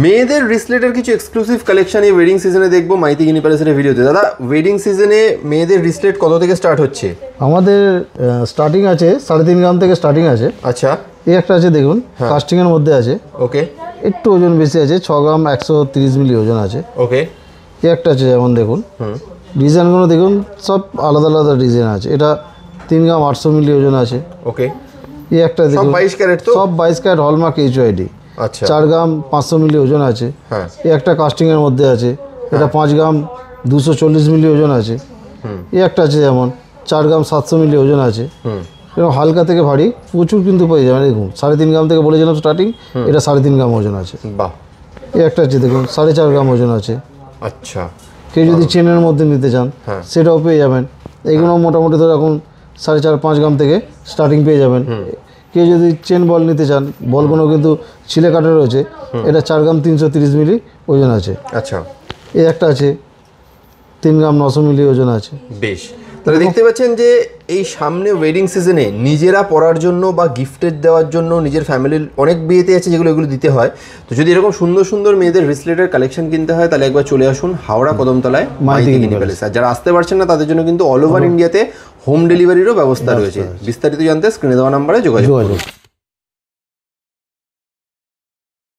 মেয়েদের রিসলেটের কিছু exclusive collection এই ওয়েডিং সিজনে দেখবো মাইতি গিনি প্যালেসের ভিডিওতে। দাদা, ওয়েডিং সিজনে মেয়েদের রিসলেট কত থেকে স্টার্ট হচ্ছে? আমাদের স্টার্টিং আছে 3.5 গ্রাম থেকে স্টার্টিং আছে। আচ্ছা, এই একটা আছে দেখুন, কাস্টিং এর মধ্যে আছে। ওকে, একটু ওজন বেশি আছে, 6 গ্রাম 130 মিলি ওজন আছে। ওকে, এই একটা আছে যেমন দেখুন, ডিজাইনগুলো দেখুন সব আলাদা আলাদা ডিজাইন আছে। এটা 3 গ্রাম 800 মিলি ওজন আছে। ওকে, এই একটা দেখুন, 22 ক্যারেট তো? সব 22 ক্যারেট হলমার্ক এইচওআইডি। আচ্ছা, 4 গ্রাম 500 মিলি ওজন আছে। হ্যাঁ, এই একটা কাস্টিং এর মধ্যে আছে, এটা 5 গ্রাম 240 মিলি ওজন আছে। এই একটা আছে যেমন 4 গ্রাম 700 মিলি ওজন আছে। এবং হালকা থেকে ভারী প্রচুর কিন্তু পেয়ে যাবেন। দেখুন 3.5 গ্রাম থেকে বলেছিলাম স্টার্টিং, এটা 3.5 গ্রাম ওজন আছে। বাহ। এই একটা আছে দেখুন 4.5 গ্রাম ওজন আছে। আচ্ছা, কেউ যদি চেনের মধ্যে নিতে চান সেটাও পেয়ে যাবেন। এইগুলো মোটামুটি ধর এখন 4.5-5 গ্রাম থেকে স্টার্টিং পেয়ে যাবেন। কেউ যদি চেন বল নিতে চান, বলগুলো কিন্তু ছিলে কাটা রয়েছে। এটা 4 গ্রাম 330 মিলি ওজন আছে। আচ্ছা, এই একটা আছে 3 গ্রাম 900 মিলি ওজন আছে। বেশ। তাহলে দেখতে পাচ্ছেন যে এই সামনে ওয়েডিং সিজনে নিজেরা পরার জন্য বা গিফটেড দেওয়ার জন্য নিজের ফ্যামিলির অনেক বিয়েতে আছে যেগুলো এগুলো দিতে হয়। তো যদি এরকম সুন্দর সুন্দর মেয়েদের রিসলেটের কালেকশন কিনতে হয় তাহলে একবার চলে আসুন হাওড়া কদমতলায় মাইতি গিনি প্যালেস। আর যারা আসতে পারছেন না তাদের জন্য কিন্তু অল ওভার ইন্ডিয়াতে হোম ডেলিভারিরও ব্যবস্থা রয়েছে। বিস্তারিত জানতে স্ক্রিনে দেওয়া নাম্বারে যোগাযোগ করুন।